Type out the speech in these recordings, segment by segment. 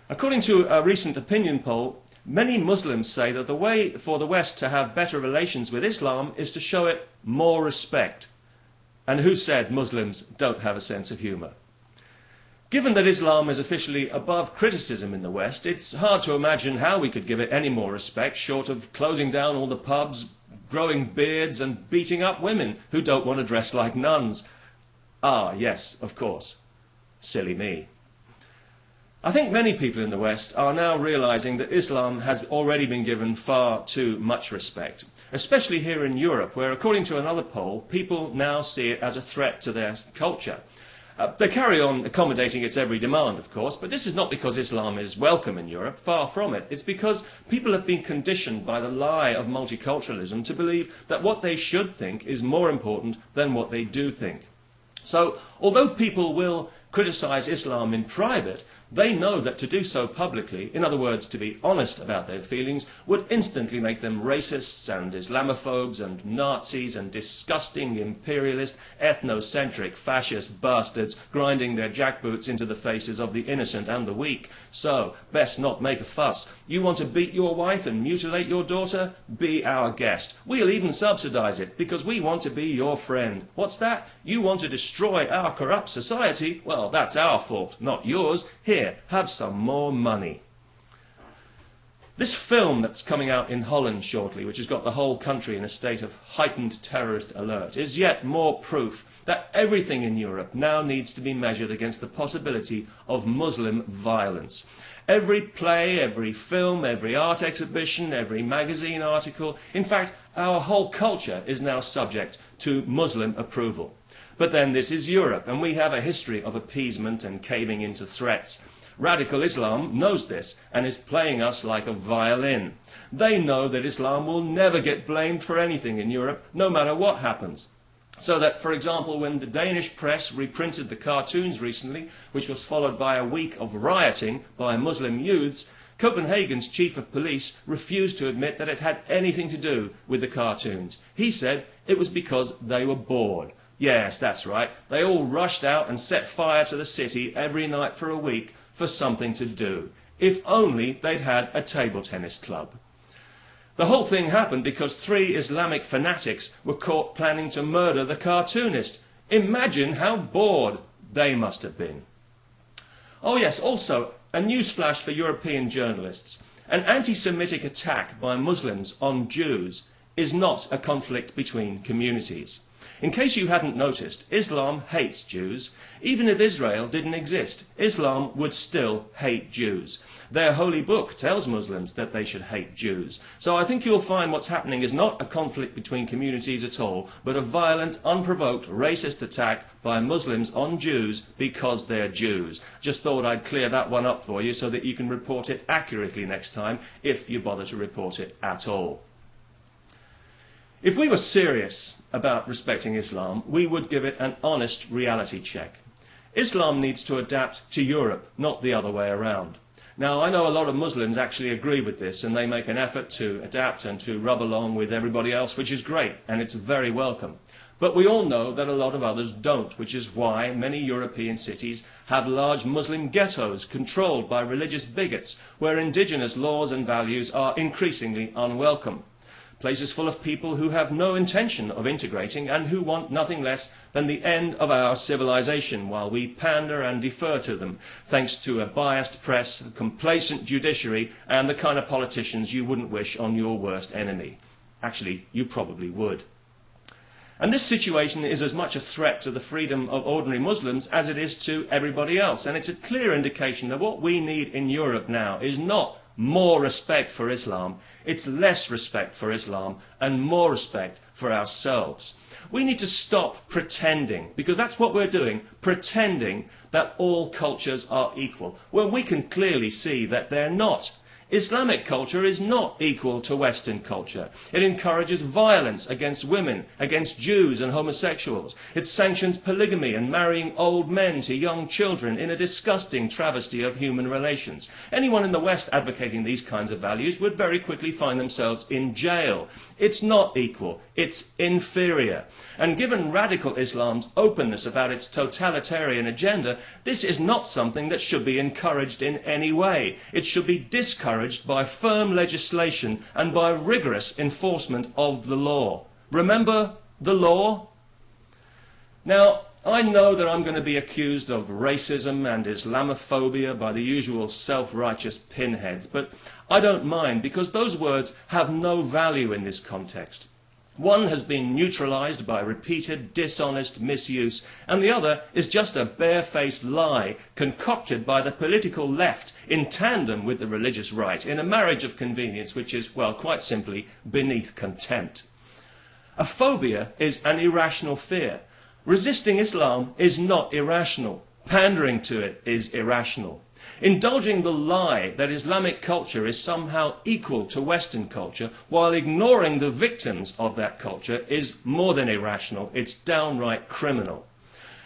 According to a recent opinion poll, many Muslims say that the way for the West to have better relations with Islam is to show it more respect. And who said Muslims don't have a sense of humour? Given that Islam is officially above criticism in the West, it's hard to imagine how we could give it any more respect short of closing down all the pubs, growing beards and beating up women who don't want to dress like nuns. Ah, yes, of course. Silly me. I think many people in the West are now realising that Islam has already been given far too much respect, especially here in Europe, where, according to another poll, people now see it as a threat to their culture. They carry on accommodating its every demand, of course, but this is not because Islam is welcome in Europe, far from it. It's because people have been conditioned by the lie of multiculturalism to believe that what they should think is more important than what they do think. So, although people will criticise Islam in private, they know that to do so publicly, in other words, to be honest about their feelings, would instantly make them racists and Islamophobes and Nazis and disgusting imperialist, ethnocentric, fascist bastards grinding their jackboots into the faces of the innocent and the weak. So, best not make a fuss. You want to beat your wife and mutilate your daughter? Be our guest. We'll even subsidise it, because we want to be your friend. What's that? You want to destroy our corrupt society? Well, that's our fault, not yours. Here, have some more money. This film that's coming out in Holland shortly, which has got the whole country in a state of heightened terrorist alert, is yet more proof that everything in Europe now needs to be measured against the possibility of Muslim violence. Every play, every film, every art exhibition, every magazine article, in fact, our whole culture is now subject to Muslim approval. But then this is Europe, and we have a history of appeasement and caving into threats. Radical Islam knows this and is playing us like a violin. They know that Islam will never get blamed for anything in Europe, no matter what happens. So that, for example, when the Danish press reprinted the cartoons recently, which was followed by a week of rioting by Muslim youths, Copenhagen's chief of police refused to admit that it had anything to do with the cartoons. He said it was because they were bored. Yes, that's right. They all rushed out and set fire to the city every night for a week for something to do. If only they'd had a table tennis club. The whole thing happened because 3 Islamic fanatics were caught planning to murder the cartoonist. Imagine how bored they must have been. Oh yes, also, a newsflash for European journalists. An anti-Semitic attack by Muslims on Jews is not a conflict between communities. In case you hadn't noticed, Islam hates Jews. Even if Israel didn't exist, Islam would still hate Jews. Their holy book tells Muslims that they should hate Jews. So I think you'll find what's happening is not a conflict between communities at all, but a violent, unprovoked, racist attack by Muslims on Jews because they're Jews. Just thought I'd clear that one up for you so that you can report it accurately next time, if you bother to report it at all. If we were serious about respecting Islam, we would give it an honest reality check. Islam needs to adapt to Europe, not the other way around. Now, I know a lot of Muslims actually agree with this, and they make an effort to adapt and to rub along with everybody else, which is great, and it's very welcome. But we all know that a lot of others don't, which is why many European cities have large Muslim ghettos controlled by religious bigots, where indigenous laws and values are increasingly unwelcome. Places full of people who have no intention of integrating and who want nothing less than the end of our civilization while we pander and defer to them, thanks to a biased press, a complacent judiciary and the kind of politicians you wouldn't wish on your worst enemy. Actually, you probably would. And this situation is as much a threat to the freedom of ordinary Muslims as it is to everybody else. And it's a clear indication that what we need in Europe now is not more respect for Islam, it's less respect for Islam and more respect for ourselves. We need to stop pretending, because that's what we're doing, pretending that all cultures are equal, when we can clearly see that they're not. Islamic culture is not equal to Western culture. It encourages violence against women, against Jews and homosexuals. It sanctions polygamy and marrying old men to young children in a disgusting travesty of human relations. Anyone in the West advocating these kinds of values would very quickly find themselves in jail. It's not equal, it's inferior. And given radical Islam's openness about its totalitarian agenda, this is not something that should be encouraged in any way. It should be discouraged by firm legislation and by rigorous enforcement of the law. Remember the law? Now, I know that I'm going to be accused of racism and Islamophobia by the usual self-righteous pinheads, but I don't mind because those words have no value in this context. One has been neutralized by repeated dishonest misuse, and the other is just a barefaced lie concocted by the political left in tandem with the religious right in a marriage of convenience which is, well, quite simply beneath contempt. A phobia is an irrational fear. Resisting Islam is not irrational. Pandering to it is irrational. Indulging the lie that Islamic culture is somehow equal to Western culture while ignoring the victims of that culture is more than irrational, it's downright criminal.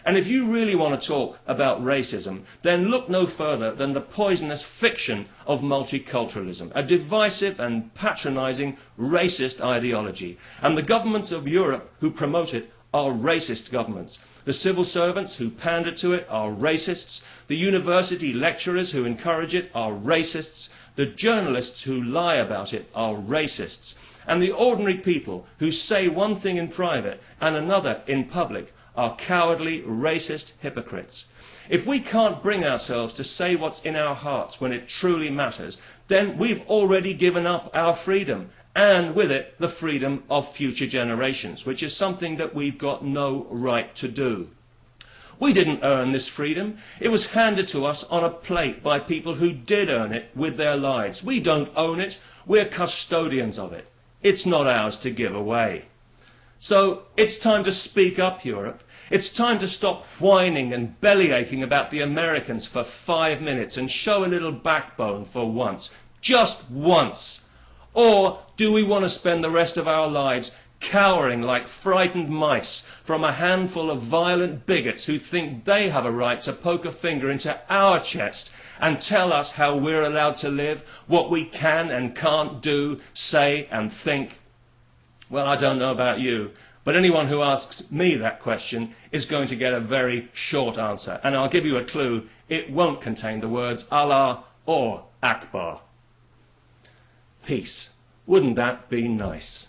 And if you really want to talk about racism, then look no further than the poisonous fiction of multiculturalism, a divisive and patronizing racist ideology. And the governments of Europe who promote it are racist governments. The civil servants who pander to it are racists. The university lecturers who encourage it are racists. The journalists who lie about it are racists. And the ordinary people who say one thing in private and another in public are cowardly, racist hypocrites. If we can't bring ourselves to say what's in our hearts when it truly matters, then we've already given up our freedom. And with it, the freedom of future generations, which is something that we've got no right to do. We didn't earn this freedom. It was handed to us on a plate by people who did earn it with their lives. We don't own it. We're custodians of it. It's not ours to give away. So it's time to speak up, Europe. It's time to stop whining and bellyaching about the Americans for 5 minutes and show a little backbone for once. Just once. Or do we want to spend the rest of our lives cowering like frightened mice from a handful of violent bigots who think they have a right to poke a finger into our chest and tell us how we're allowed to live, what we can and can't do, say and think? Well, I don't know about you, but anyone who asks me that question is going to get a very short answer. And I'll give you a clue, it won't contain the words Allah or Akbar. Peace. Wouldn't that be nice?